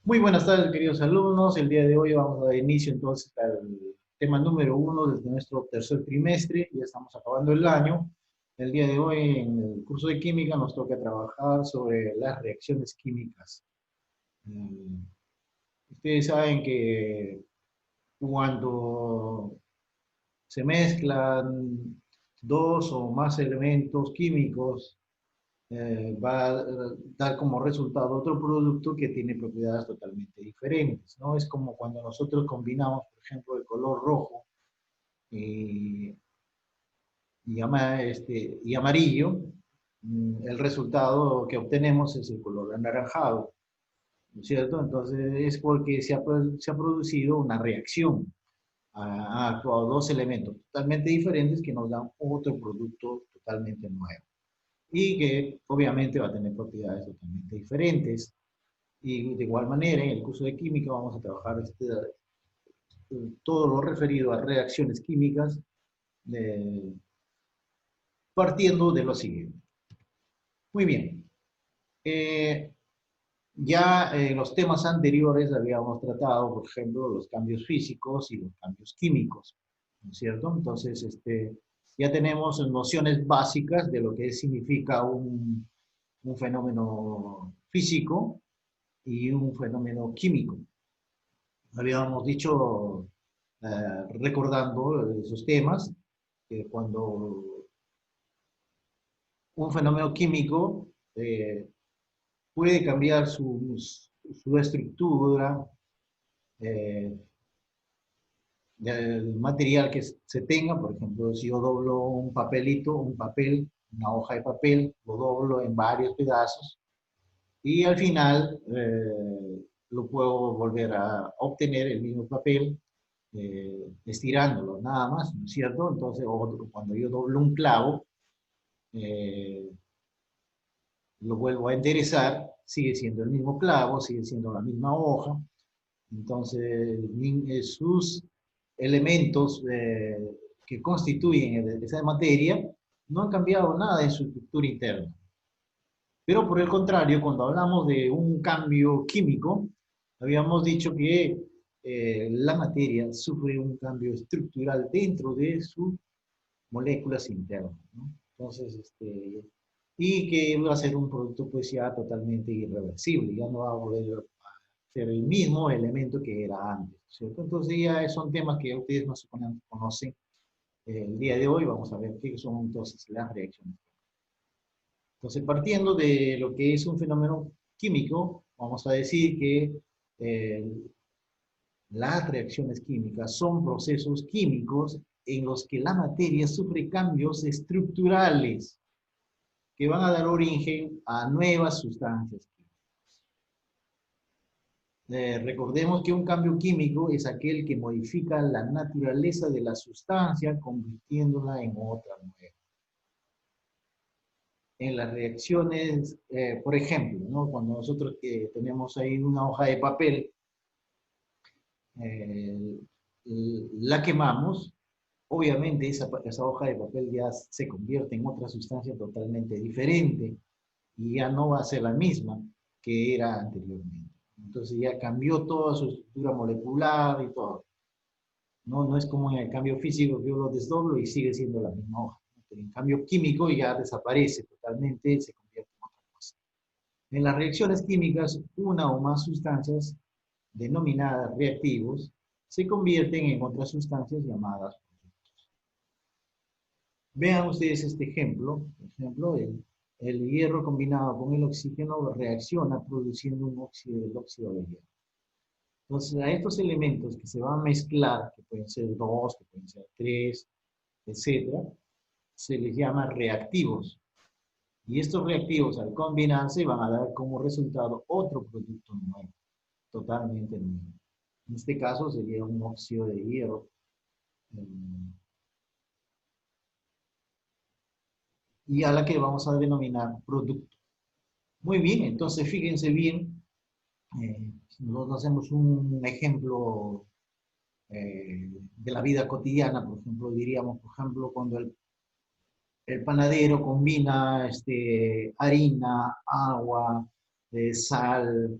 Muy buenas tardes, queridos alumnos. El día de hoy vamos a dar inicio entonces al tema número uno desde nuestro tercer trimestre. Ya estamos acabando el año. El día de hoy en el curso de química nos toca trabajar sobre las reacciones químicas. Mm, Ustedes saben que cuando se mezclan dos o más elementos químicos, va a dar como resultado otro producto que tiene propiedades totalmente diferentes, ¿no? Es como cuando nosotros combinamos, por ejemplo, el color rojo y, y amarillo, el resultado que obtenemos es el color anaranjado, ¿no es cierto? Entonces es porque se ha producido una reacción, ha actuado dos elementos totalmente diferentes que nos dan otro producto totalmente nuevo y que obviamente va a tener propiedades totalmente diferentes. Y de igual manera, en el curso de química vamos a trabajar todo lo referido a reacciones químicas, eh, partiendo de lo siguiente. Muy bien. Eh, ya en los temas anteriores habíamos tratado, por ejemplo, los cambios físicos y los cambios químicos, ¿no es cierto? Entonces, ya tenemos nociones básicas de lo que significa un fenómeno físico y un fenómeno químico. Habíamos dicho, recordando esos temas, que cuando un fenómeno químico puede cambiar su estructura, eh, del material que se tenga, por ejemplo, si yo doblo un papelito, un papel, una hoja de papel, lo doblo en varios pedazos y al final lo puedo volver a obtener el mismo papel estirándolo, nada más, ¿no es cierto? Entonces, cuando yo doblo un clavo, eh, lo vuelvo a enderezar, sigue siendo el mismo clavo, sigue siendo la misma hoja, entonces sus elementos que constituyen esa materia no han cambiado nada en su estructura interna. Pero por el contrario, cuando hablamos de un cambio químico, habíamos dicho que la materia sufre un cambio estructural dentro de sus moléculas internas, ¿no? Entonces, y que va a ser un producto pues ya totalmente irreversible, ya no va a volver a ser el mismo elemento que era antes, ¿cierto? Entonces ya son temas que ustedes más o menos conocen. El día de hoy vamos a ver qué son entonces las reacciones. Entonces, partiendo de lo que es un fenómeno químico, vamos a decir que eh, las reacciones químicas son procesos químicos en los que la materia sufre cambios estructurales que van a dar origen a nuevas sustancias químicas. Recordemos que un cambio químico es aquel que modifica la naturaleza de la sustancia convirtiéndola en otra nueva. En las reacciones, por ejemplo, ¿no? Cuando nosotros tenemos ahí una hoja de papel, eh, la quemamos, obviamente esa hoja de papel ya se convierte en otra sustancia totalmente diferente y ya no va a ser la misma que era anteriormente. Entonces ya cambió toda su estructura molecular y todo. No, no es como en el cambio físico que yo lo desdoblo y sigue siendo la misma hoja. Pero en cambio químico ya desaparece totalmente, se convierte en otra cosa. En las reacciones químicas, una o más sustancias denominadas reactivos se convierten en otras sustancias llamadas productos. Vean ustedes este ejemplo. Por ejemplo, el hierro combinado con el oxígeno reacciona produciendo un óxido del óxido de hierro. Entonces, a estos elementos que se van a mezclar, que pueden ser dos, que pueden ser tres, etcétera, se les llama reactivos. Y estos reactivos, al combinarse, van a dar como resultado otro producto nuevo, totalmente nuevo. En este caso sería un óxido de hierro. Y a la que vamos a denominar producto. Muy bien, entonces fíjense bien, si nosotros hacemos un ejemplo de la vida cotidiana, por ejemplo, diríamos, por ejemplo, cuando el panadero combina harina, agua, sal,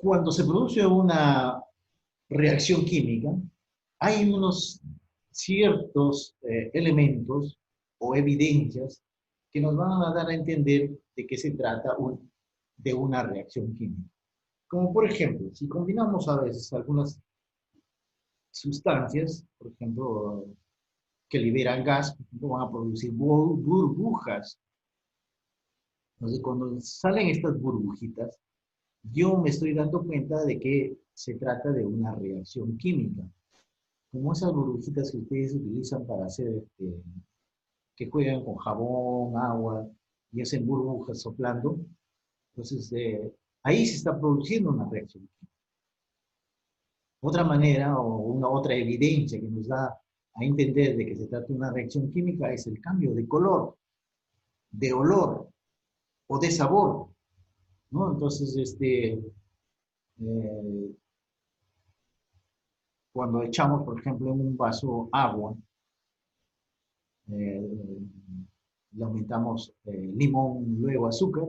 Cuando se produce una reacción química, hay unos ciertos elementos o evidencias que nos van a dar a entender de qué se trata de una reacción química. Como por ejemplo, si combinamos a veces algunas sustancias, por ejemplo, que liberan gas, por ejemplo, van a producir burbujas. Entonces, cuando salen estas burbujitas, yo me estoy dando cuenta de que se trata de una reacción química. Como esas burbujitas que ustedes utilizan para hacer, que juegan con jabón, agua, y hacen burbujas soplando, entonces ahí se está produciendo una reacción química. Otra manera o una otra evidencia que nos da a entender de que se trata de una reacción química es el cambio de color, de olor o de sabor, ¿no? Entonces, cuando echamos, por ejemplo, en un vaso agua, eh, le aumentamos limón, luego azúcar,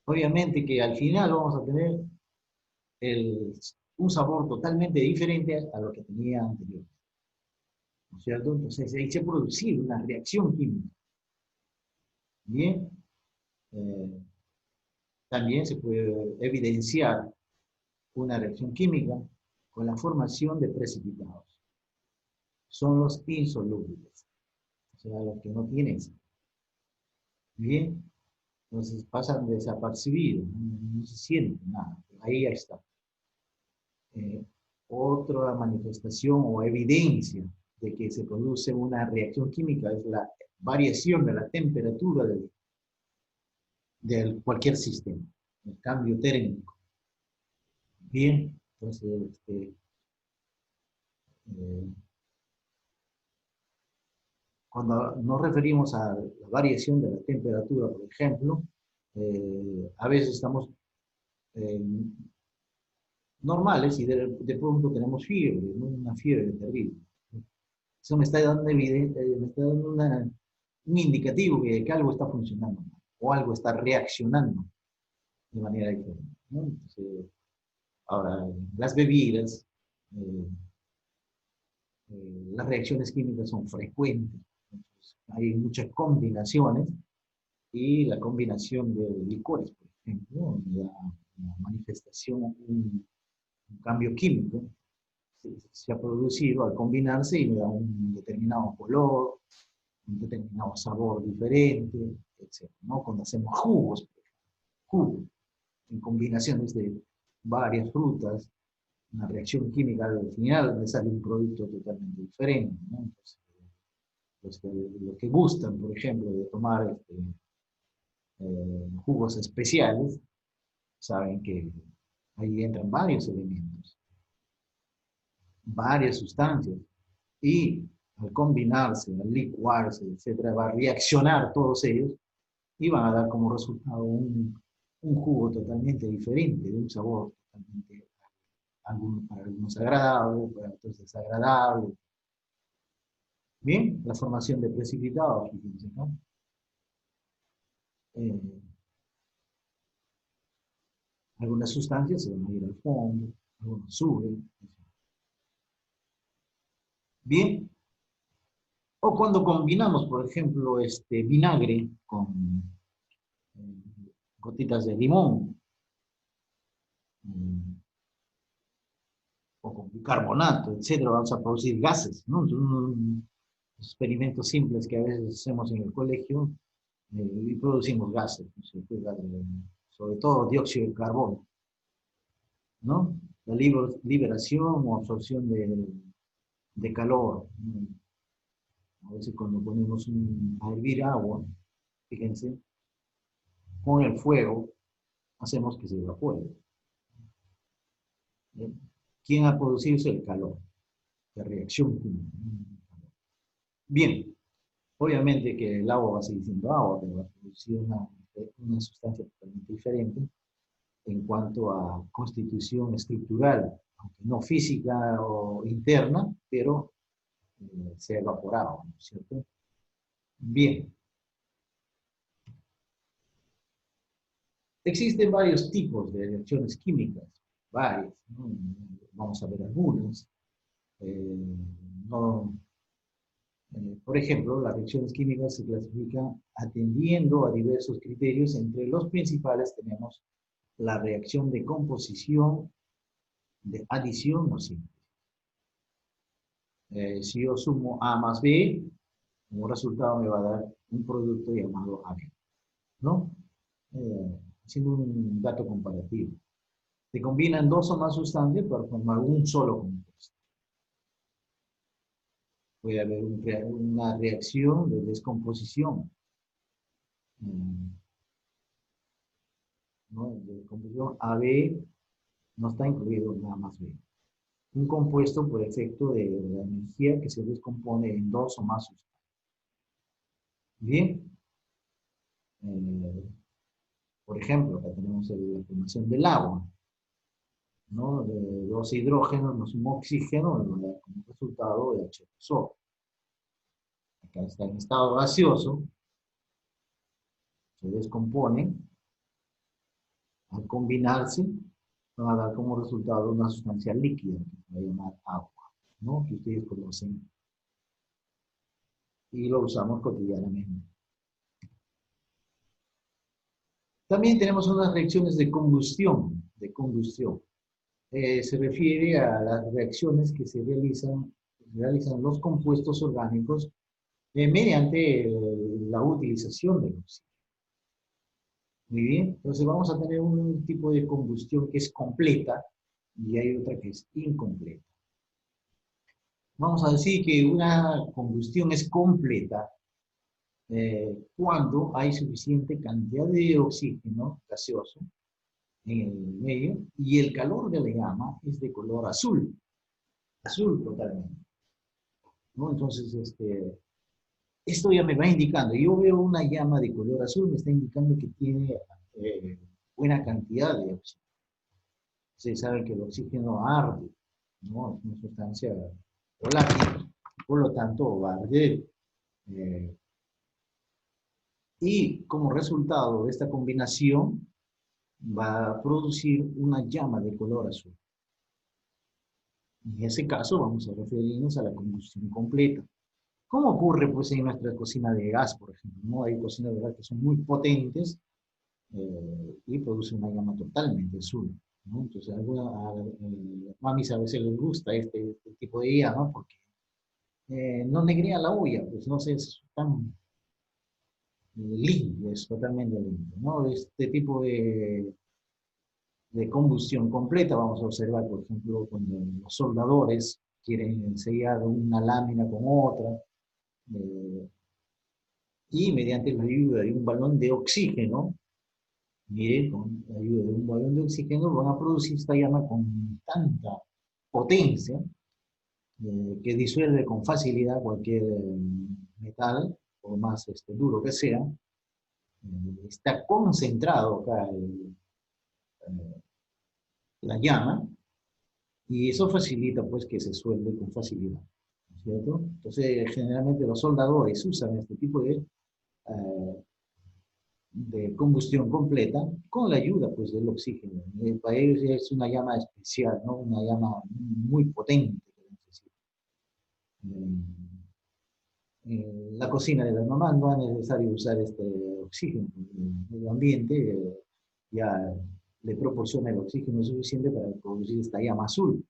obviamente que al final vamos a tener un sabor totalmente diferente a lo que tenía anteriormente, ¿no es cierto? Entonces ahí se ha producido una reacción química. Bien, eh, también se puede evidenciar una reacción química con la formación de precipitados. Son los insolubles, o sea, los que no tienen. Bien, entonces pasan desapercibidos, no se siente nada, ahí está. Otra manifestación o evidencia de que se produce una reacción química es la variación de la temperatura de cualquier sistema, el cambio térmico. Bien, entonces, eh, cuando nos referimos a la variación de la temperatura, por ejemplo, a veces estamos eh, normales y de pronto tenemos fiebre, ¿no? Una fiebre terrible. Eso me está dando, me está dando un indicativo que algo está funcionando mal, o algo está reaccionando de manera diferente, ¿no? Entonces, ahora, las bebidas, eh, las reacciones químicas son frecuentes. Entonces, hay muchas combinaciones y la combinación de licores, por ejemplo, da una manifestación, un cambio químico se ha producido al combinarse y me da un determinado color, un determinado sabor diferente, etc., ¿no? Cuando hacemos jugos, jugos en combinaciones de varias frutas, una reacción química al final le sale un producto totalmente diferente, ¿no? Entonces, los que gustan, por ejemplo, de tomar jugos especiales, saben que ahí entran varios elementos, varias sustancias, y al combinarse, al licuarse, etcétera, va a reaccionar todos ellos y van a dar como resultado un jugo totalmente diferente, de un sabor totalmente, para algunos agradable, para otros desagradable. Bien, la formación de precipitados, fíjense, ¿no? Eh, algunas sustancias se van a ir al fondo, algunas suben. Bien, o cuando combinamos, por ejemplo, vinagre con gotitas de limón, o con bicarbonato, etcétera, vamos a producir gases, ¿no? Experimentos simples que a veces hacemos en el colegio y producimos gases, ¿no? Sobre todo dióxido de carbono, ¿no? La liberación o absorción de calor, ¿no? A veces cuando ponemos a hervir agua, fíjense, con el fuego hacemos que se evapore. ¿Eh? ¿Quién ha producido eso? El calor, la reacción química. Bien, obviamente que el agua va a seguir siendo agua, pero va a producir una sustancia totalmente diferente en cuanto a constitución estructural, aunque no física o interna, pero se ha evaporado, ¿no es cierto? Bien, existen varios tipos de reacciones químicas. varias, ¿no? Vamos a ver algunas. Eh, no, por ejemplo, las reacciones químicas se clasifican atendiendo a diversos criterios. Entre los principales tenemos la reacción de composición, de adición o síntesis. Si yo sumo A más B, como resultado me va a dar un producto llamado AB, ¿no? Haciendo un dato comparativo. Se combinan dos o más sustancias para formar un solo compuesto. Puede haber una reacción de descomposición, ¿no? De descomposición AB no está incluido nada más B. Un compuesto por efecto de la energía que se descompone en dos o más sustancias. Bien, por ejemplo, acá tenemos la formación del agua, ¿no? De dos hidrógenos más un oxígeno, como resultado de H2O. Acá está en estado gaseoso, se descomponen, al combinarse, van a dar como resultado una sustancia líquida, que se va a llamar agua, ¿no? Que ustedes conocen y lo usamos cotidianamente. También tenemos unas reacciones de combustión, se refiere a las reacciones que realizan los compuestos orgánicos mediante la utilización del oxígeno. Muy bien, entonces vamos a tener un tipo de combustión que es completa y hay otra que es incompleta. Vamos a decir que una combustión es completa cuando hay suficiente cantidad de oxígeno gaseoso en el medio y el calor de la llama es de color azul, azul totalmente, ¿no? Entonces, esto ya me va indicando, yo veo una llama de color azul, me está indicando que tiene buena cantidad de oxígeno. Ustedes saben que el oxígeno arde, ¿no? Es una sustancia volátil, por lo tanto va a arder. Eh, y como resultado de esta combinación va a producir una llama de color azul. En ese caso vamos a referirnos a la combustión completa. ¿Cómo ocurre pues en nuestra cocina de gas, por ejemplo? ¿No? Hay cocinas de gas que son muy potentes y producen una llama totalmente azul, ¿no? Entonces a mamis a veces les gusta este tipo de llama porque no negrea la olla, pues no sé, es tan limpio, es totalmente limpio, ¿no? Este tipo de combustión completa vamos a observar, por ejemplo, cuando los soldadores quieren sellar una lámina con otra, eh, y mediante la ayuda de un balón de oxígeno, mire, con la ayuda de un balón de oxígeno van a producir esta llama con tanta potencia que disuelve con facilidad cualquier metal, por más duro que sea. Está concentrado acá la llama y eso facilita pues que se suelde con facilidad, ¿no es cierto? Entonces generalmente los soldadores usan este tipo de combustión completa con la ayuda pues del oxígeno. Para ellos es una llama especial, ¿no? Una llama muy potente que necesitan. En la cocina de las mamás no es necesario usar este oxígeno. El medio ambiente ya le proporciona el oxígeno suficiente para producir esta llama azul.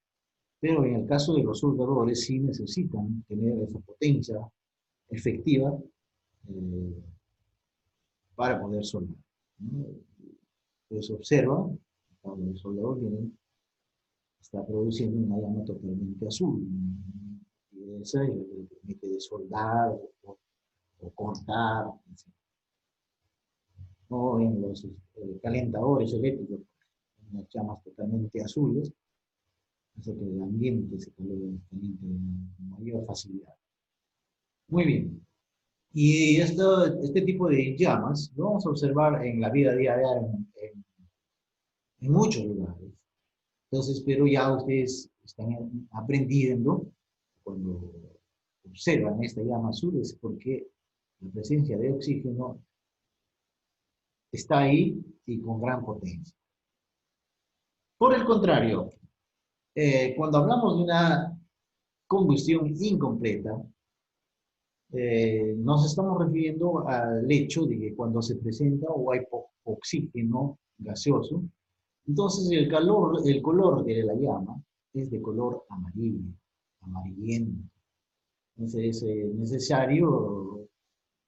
Pero en el caso de los soldadores sí necesitan tener esa potencia efectiva eh, para poder soldar, ¿no? Entonces observa, cuando el soldador está produciendo una llama totalmente azul. Y esa le permite de soldar o cortar, o en los calentadores eléctricos, unas llamas totalmente azules, hace que el ambiente se caliente con mayor facilidad. Muy bien. Y este tipo de llamas lo vamos a observar en la vida diaria en muchos lugares. Entonces, pero ya ustedes están aprendiendo cuando observan esta llama azul es porque la presencia de oxígeno está ahí y con gran potencia. Por el contrario, cuando hablamos de una combustión incompleta, nos estamos refiriendo al hecho de que cuando se presenta o hay oxígeno gaseoso, entonces el color de la llama es de color amarillo, amarillento. Entonces es necesario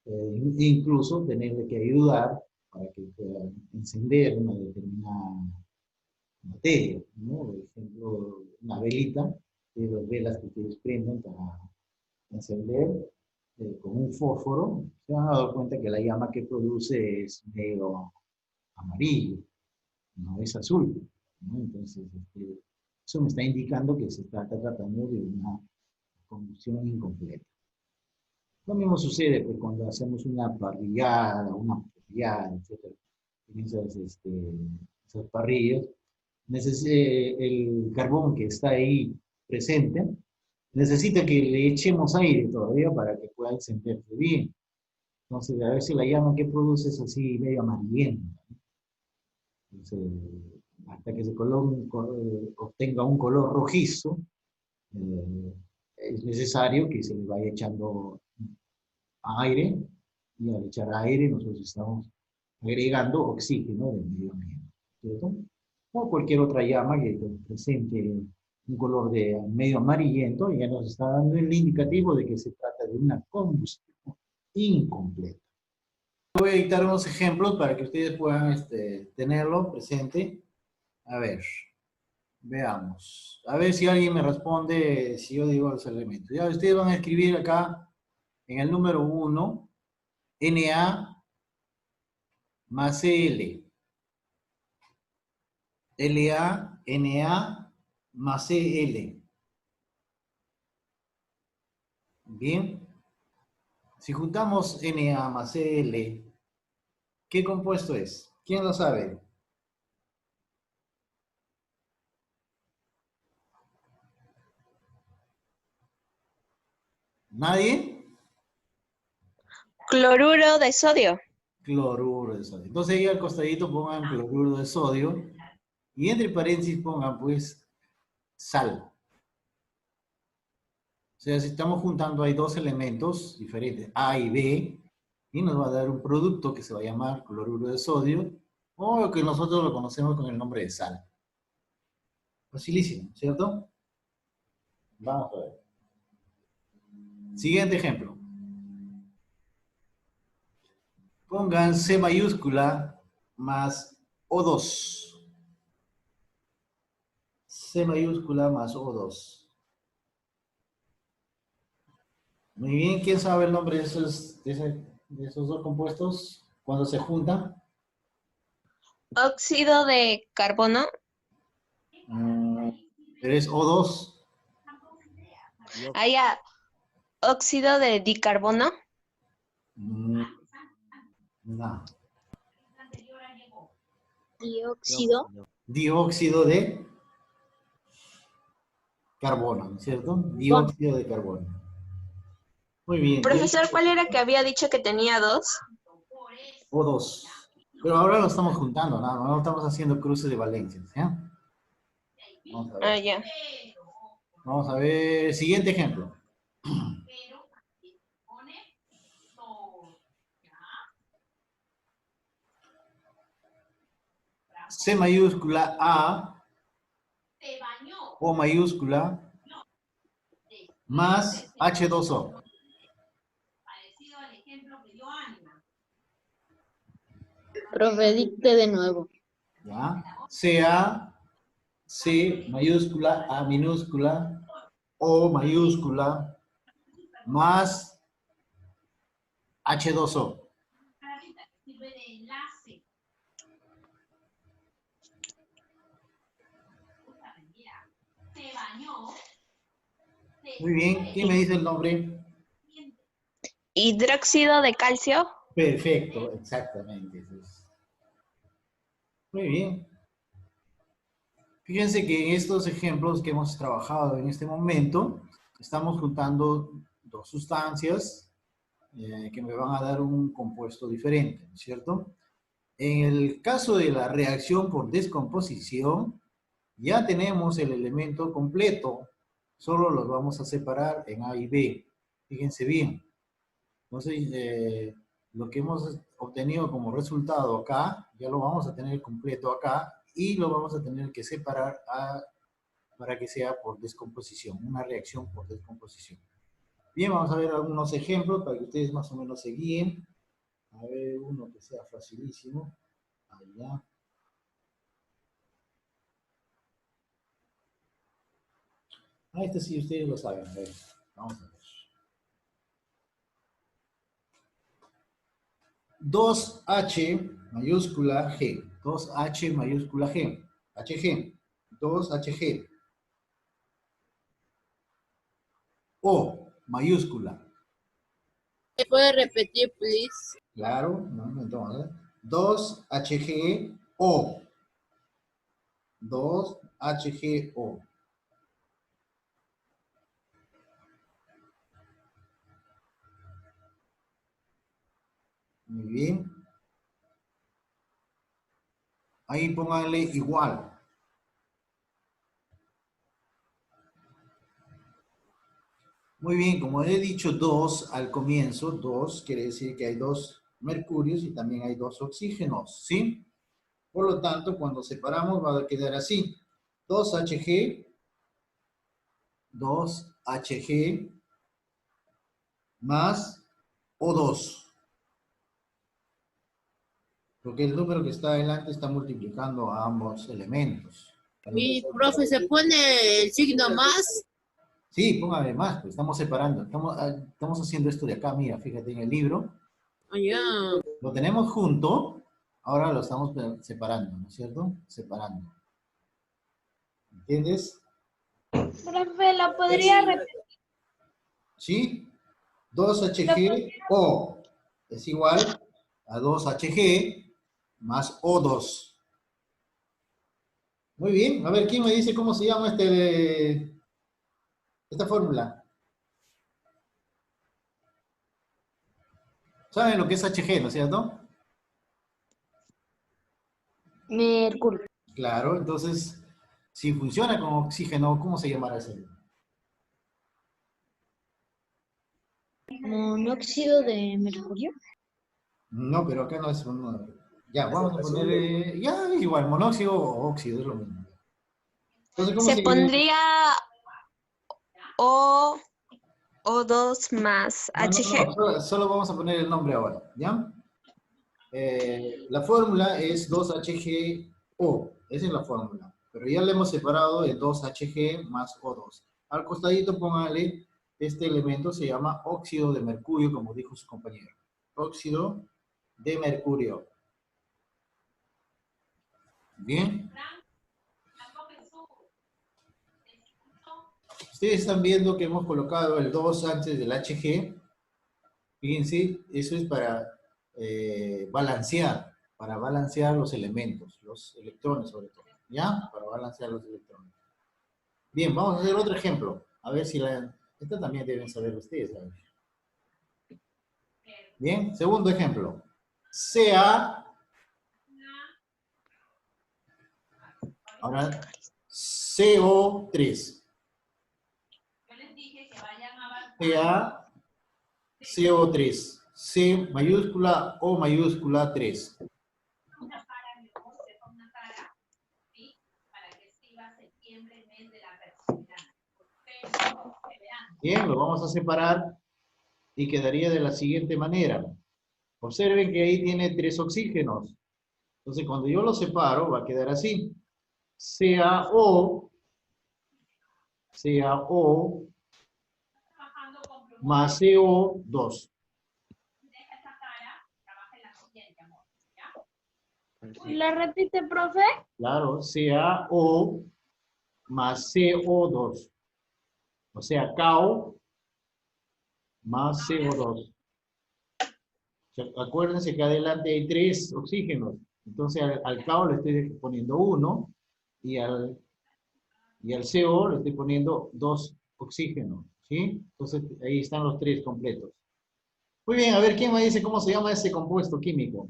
incluso tenerle que ayudar para que pueda encender una determinada materia, ¿no? Por ejemplo, una velita, de las velas que ustedes prenden para encender con un fósforo, se van a dar cuenta que la llama que produce es medio amarillo, no es azul, ¿no? Entonces, eso me está indicando que se está tratando de una combustión incompleta. Lo mismo sucede pues, cuando hacemos una parrillada, etc. En esas parrillas, el carbón que está ahí presente necesita que le echemos aire todavía para que pueda encenderse bien. Entonces, a veces la llama que produce es así medio amarillenta. Entonces, hasta que obtenga un color rojizo, es necesario que se le vaya echando aire, y al echar aire nosotros estamos agregando oxígeno del medio ambiente, ¿cierto? O cualquier otra llama que presente un color de medio amarillento, ya nos está dando el indicativo de que se trata de una combustión incompleta. Voy a dictar unos ejemplos para que ustedes puedan tenerlo presente. A ver, veamos. A ver si alguien me responde si yo digo los elementos. Ya ustedes van a escribir acá en el número 1, Na más Cl. Na más Cl. Bien. Si juntamos Na más Cl, ¿qué compuesto es? ¿Quién lo sabe? ¿Nadie? Cloruro de sodio. Cloruro de sodio. Entonces ahí al costadito pongan cloruro de sodio y entre paréntesis pongan pues sal. O sea, si estamos juntando hay dos elementos diferentes, A y B, y nos va a dar un producto que se va a llamar cloruro de sodio, o que nosotros lo conocemos con el nombre de sal. Facilísimo, ¿cierto? Vamos a ver. Siguiente ejemplo. Pongan C mayúscula más O2. C mayúscula más O2. Muy bien, ¿quién sabe el nombre de esos dos compuestos cuando se juntan? Óxido de carbono. ¿Eres O2? Haya óxido de dicarbono. No. Dióxido. Dióxido de carbono, ¿no es cierto? Dióxido de carbono. Muy bien. Profesor, ¿cuál era que había dicho que tenía dos? O2. Pero ahora lo estamos juntando, no estamos haciendo cruces de valencias, ¿ya? Vamos a ver. Ah, ya. Vamos a ver. Siguiente ejemplo. C mayúscula A, O mayúscula, más H2O. Profe, dicte de nuevo. ¿Ya? CA, C mayúscula, A minúscula, O mayúscula, más H2O. Muy bien, ¿quién me dice el nombre? Hidróxido de calcio. Perfecto, exactamente. Muy bien. Fíjense que en estos ejemplos que hemos trabajado en este momento, estamos juntando dos sustancias que me van a dar un compuesto diferente, ¿cierto? En el caso de la reacción por descomposición, Ya tenemos el elemento completo, solo los vamos a separar en A y B. Fíjense bien. Entonces, lo que hemos obtenido como resultado acá, ya lo vamos a tener completo acá y lo vamos a tener que separar para que sea por descomposición, una reacción por descomposición. Bien, vamos a ver algunos ejemplos para que ustedes más o menos se guíen. A ver, uno que sea facilísimo. Allá. Este sí ustedes lo saben. A ver, vamos a ver. 2H mayúscula G. 2H mayúscula G. HG. 2HG. O mayúscula. ¿Me puede repetir, please? Claro, no, entonces. 2HGO. 2HGO. Muy bien. Ahí pónganle igual. Muy bien, como he dicho 2 al comienzo, 2 quiere decir que hay 2 mercurios y también hay 2 oxígenos, ¿sí? Por lo tanto, cuando separamos va a quedar así. 2HG, 2HG más O2. Porque el número que está adelante está multiplicando a ambos elementos. Mi profe, ¿se pone el signo más? Sí, póngale más, pues estamos separando. Estamos haciendo esto de acá, mira, fíjate en el libro. Ya. Lo tenemos junto, ahora lo estamos separando, ¿no es cierto? Separando. ¿Entiendes? Profe, ¿la podría repetir? ¿Sí? 2HGO es igual a 2HG más O2. Muy bien. A ver, ¿quién me dice cómo se llama esta fórmula? ¿Saben lo que es HG, no es cierto? Mercurio. Claro, entonces, si funciona con oxígeno, ¿cómo se llamará ese? Monóxido de mercurio. No, pero acá no es uno. Ya, vamos a ponerle. Ya, es igual, monóxido o óxido, es lo mismo. Entonces, ¿cómo Se se pondría O2 más No, no, HG. no, solo vamos a poner el nombre ahora, ¿ya? La fórmula es 2HGO, esa es la fórmula, pero ya le hemos separado en 2HG más O2. Al costadito póngale, este elemento se llama óxido de mercurio, como dijo su compañero. Óxido de mercurio. Bien. Ustedes están viendo que hemos colocado el 2 antes del HG. Fíjense, eso es para balancear los elementos, los electrones sobre todo, ¿ya? Para balancear los electrones. Bien, vamos a hacer otro ejemplo. A ver si esta también deben saber ustedes. A ver. Bien, segundo ejemplo. Ahora, CO3. CO3. C mayúscula O mayúscula 3. Bien, lo vamos a separar y quedaría de la siguiente manera. Observen que ahí tiene 3 oxígenos. Entonces, cuando yo lo separo, va a quedar así. CaO más CO2. ¿La repite, profe? Claro, CaO más CO2. O sea, CaO más CO2. Acuérdense que adelante hay 3 oxígenos. Entonces al CaO le estoy poniendo 1 y al CO le estoy poniendo 2 oxígenos. ¿Sí? Entonces ahí están los 3 completos. Muy bien, a ver, ¿quién me dice cómo se llama ese compuesto químico?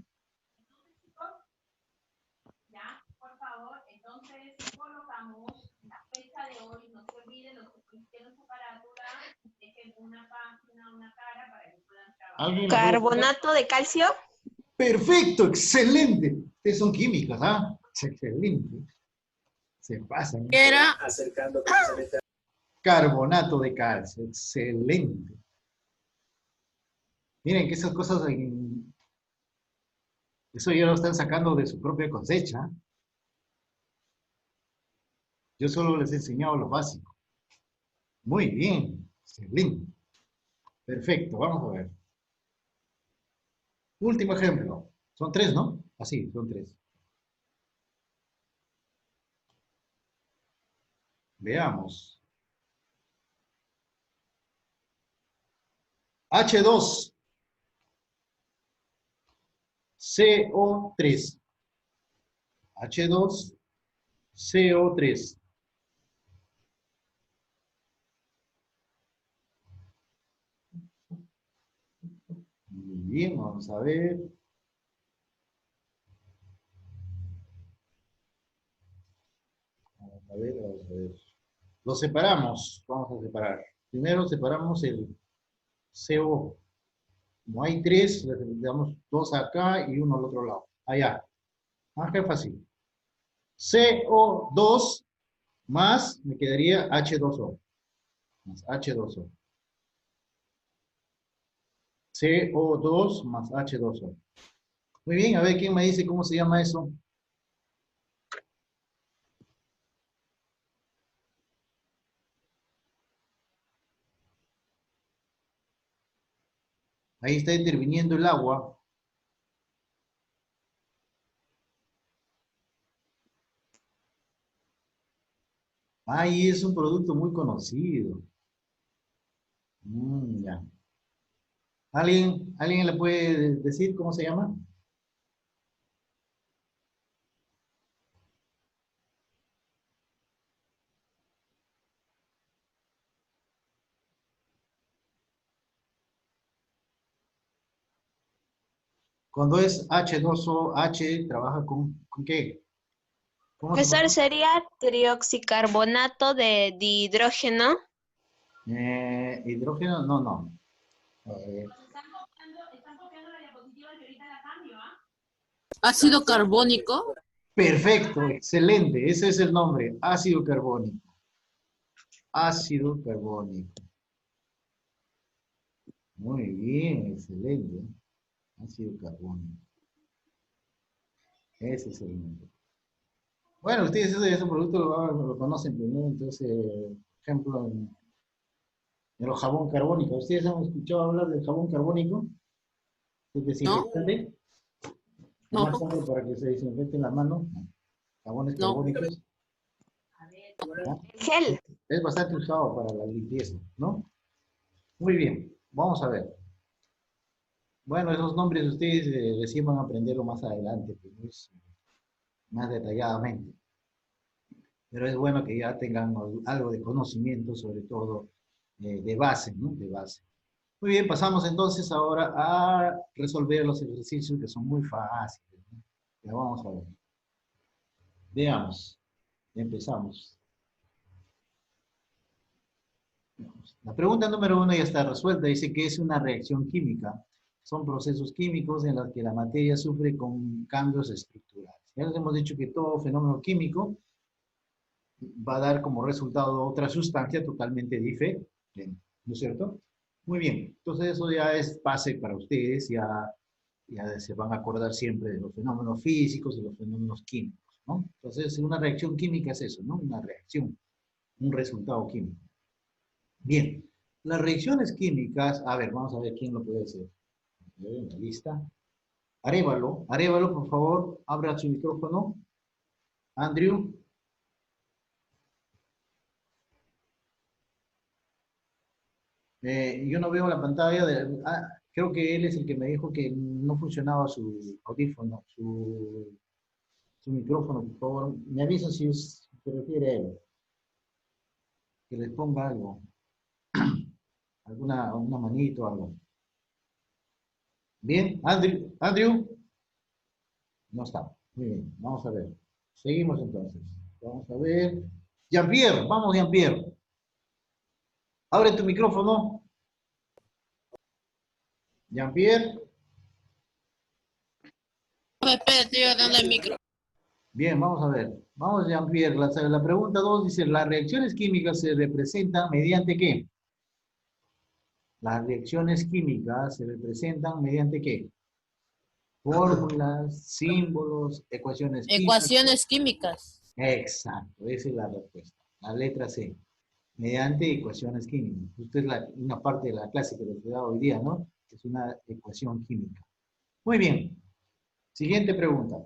¿Alguien? Carbonato de calcio. Perfecto, excelente. Ustedes son químicos, ¿ah? Excelente. Se pasan. ¿Qué era? Carbonato de calcio, excelente. Miren que esas cosas, eso ya lo están sacando de su propia cosecha. Yo solo les he enseñado lo básico. Muy bien, excelente. Perfecto, vamos a ver. Último ejemplo. Son tres, ¿no? Así, son tres. Veamos. H2, CO3. H2, CO3. Muy bien, vamos a ver. Vamos a ver, vamos a ver. Lo separamos, vamos a separar. Primero separamos el CO. Como hay tres, le damos dos acá y uno al otro lado. Allá. Ah, qué fácil. CO2 más, me quedaría H2O. Más H2O. CO2 más H2O. Muy bien, a ver, ¿quién me dice cómo se llama eso? Ahí está interviniendo el agua. Ahí es un producto muy conocido. Ya. ¿Alguien le puede decir cómo se llama? Cuando es H2O, H trabaja ¿con qué? ¿Cómo se Profesor, llama? sería trioxicarbonato de dihidrógeno. Hidrógeno, no. Eh, Ácido carbónico. perfecto, excelente. Ese es el nombre, ácido carbónico. Ácido carbónico. Muy bien, excelente. Ácido carbónico. Ese es el nombre. Bueno, ustedes ese producto lo conocen primero, entonces, por ejemplo, en el jabón carbónico. ¿Ustedes han escuchado hablar del jabón carbónico? ¿Es No, desinfectante? no, Más tarde para que se desinfecten las manos. Jabones no. carbónicos. ¿Ya? Gel. Es bastante usado para la limpieza, ¿no? Muy bien, vamos a ver. Bueno, esos nombres ustedes recién van a aprenderlo más adelante, pues, más detalladamente. Pero es bueno que ya tengan algo de conocimiento, sobre todo de base, ¿no? De base. Muy bien, pasamos entonces ahora a resolver los ejercicios que son muy fáciles, ¿no? Ya vamos a ver. Veamos, empezamos. La pregunta número 1 ya está resuelta. Dice que es una reacción química. Son procesos químicos en los que la materia sufre con cambios estructurales. Ya les hemos dicho que todo fenómeno químico va a dar como resultado otra sustancia totalmente diferente, ¿no es cierto? Muy bien, entonces eso ya es base para ustedes, ya se van a acordar siempre de los fenómenos físicos y los fenómenos químicos, ¿no? Entonces una reacción química es eso, ¿no? Una reacción, un resultado químico. Bien, las reacciones químicas, a ver, vamos a ver quién lo puede hacer. En la lista. Arévalo, por favor, abra su micrófono. Andrew. Yo no veo la pantalla creo que él es el que me dijo que no funcionaba su audífono, su micrófono, por favor. Me avisa si se refiere a él. Que les ponga algo, una manito, algo. Bien, Andrew, no está. Muy bien, vamos a ver. Seguimos entonces. Vamos a ver. Jean-Pierre, vamos Jean-Pierre. Abre tu micrófono. Jean-Pierre. Espera, estoy agarrando el micro. Bien, vamos a ver. Vamos, Jean-Pierre. La pregunta 2 dice, ¿las reacciones químicas se representan mediante qué? Las reacciones químicas se representan mediante qué? Fórmulas, símbolos, ecuaciones químicas. Ecuaciones químicas. Exacto, esa es la respuesta. La letra C. Mediante ecuaciones químicas. Esta es una parte de la clase que les he dado hoy día, ¿no? Es una ecuación química. Muy bien. Siguiente pregunta.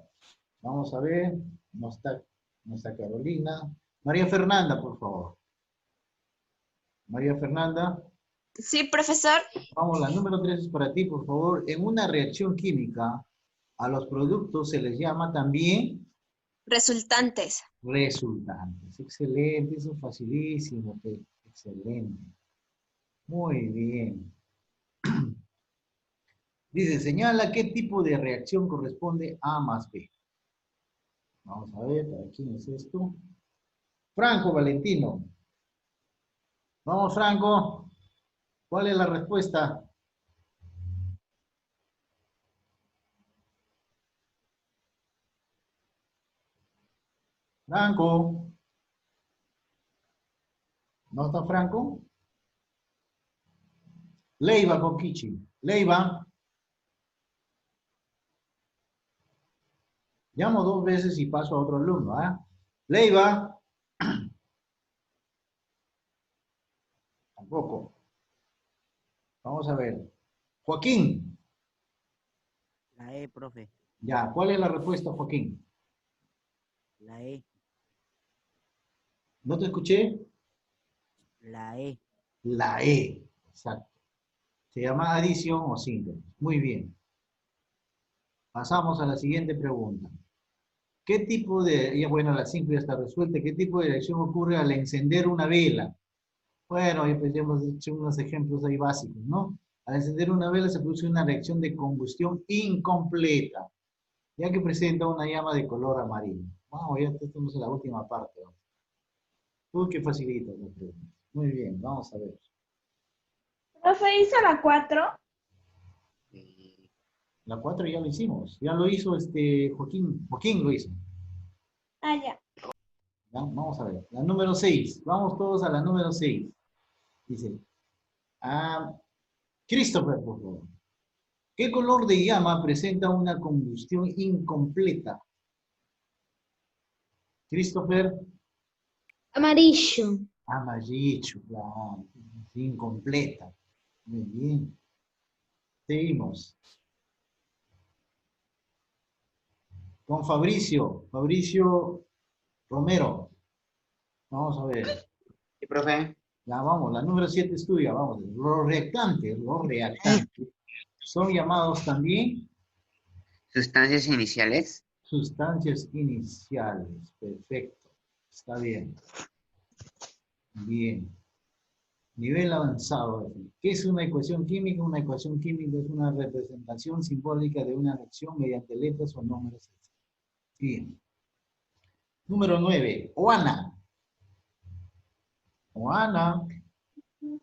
Vamos a ver. No está Carolina. María Fernanda, por favor. María Fernanda. Sí, profesor. Vamos, la número 3 es para ti, por favor. En una reacción química, a los productos se les llama también Resultantes. resultantes. Excelente, eso es facilísimo. Excelente. Muy bien. Dice, señala qué tipo de reacción corresponde A más B. Vamos a ver, ¿para quién es esto? Franco Valentino. Vamos, Franco. ¿Cuál es la respuesta? Franco. ¿No está Franco? Leiva Coquichi. Leiva. Llamo 2 veces y paso a otro alumno, ¿ah? Leiva. Tampoco. Vamos a ver. Joaquín. La E, profe. Ya, ¿cuál es la respuesta, Joaquín? La E. ¿No te escuché? La E. La E. Exacto. Se llama adición o síntesis. Muy bien. Pasamos a la siguiente pregunta. ¿Qué tipo de, ya bueno, la 5 ya está resuelta, qué tipo de reacción ocurre al encender una vela? Bueno, ya hemos hecho unos ejemplos ahí básicos, ¿no? Al encender una vela se produce una reacción de combustión incompleta, ya que presenta una llama de color amarillo. Vamos, ya estamos en la última parte. ¿No? Uy, qué facilita la pregunta. Muy bien, vamos a ver. ¿Profe hizo la 4? La 4 ya lo hicimos, ya lo hizo Joaquín, Joaquín lo hizo. Ah, ya. ¿Ya? Vamos a ver, la número 6, vamos todos a la número 6. Dice, Christopher, por favor. ¿Qué color de llama presenta una combustión incompleta? Christopher. Amarillo. Amarillo, claro. Incompleta. Muy bien. Seguimos. Con Fabricio. Fabricio Romero. Vamos a ver. Sí, profe. Ya vamos, la número 7 es tuya. Vamos. Los reactantes son llamados también Sustancias iniciales. sustancias iniciales. Perfecto. Está bien. Bien. Nivel avanzado. ¿Qué es una ecuación química? Una ecuación química es una representación simbólica de una reacción mediante letras o números. Bien. Número 9. Oana. Oana.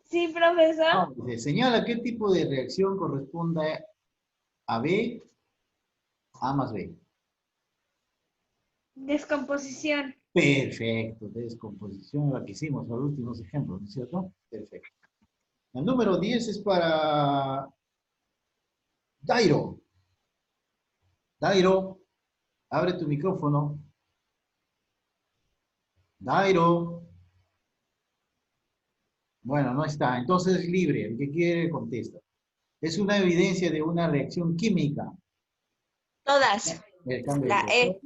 Sí, profesor. Dice, señala qué tipo de reacción corresponde a B, A más B. Descomposición. Perfecto, descomposición, la que hicimos, los últimos ejemplos, ¿no es cierto? Perfecto. El número 10 es para Dairo. Dairo, abre tu micrófono. Dairo. Bueno, no está, entonces es libre, el que quiere contesta. Es una evidencia de una reacción química. Todas. El cambio La de E.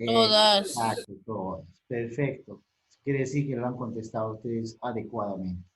Todas. Exacto, todas. Perfecto. Quiere decir que lo han contestado ustedes adecuadamente.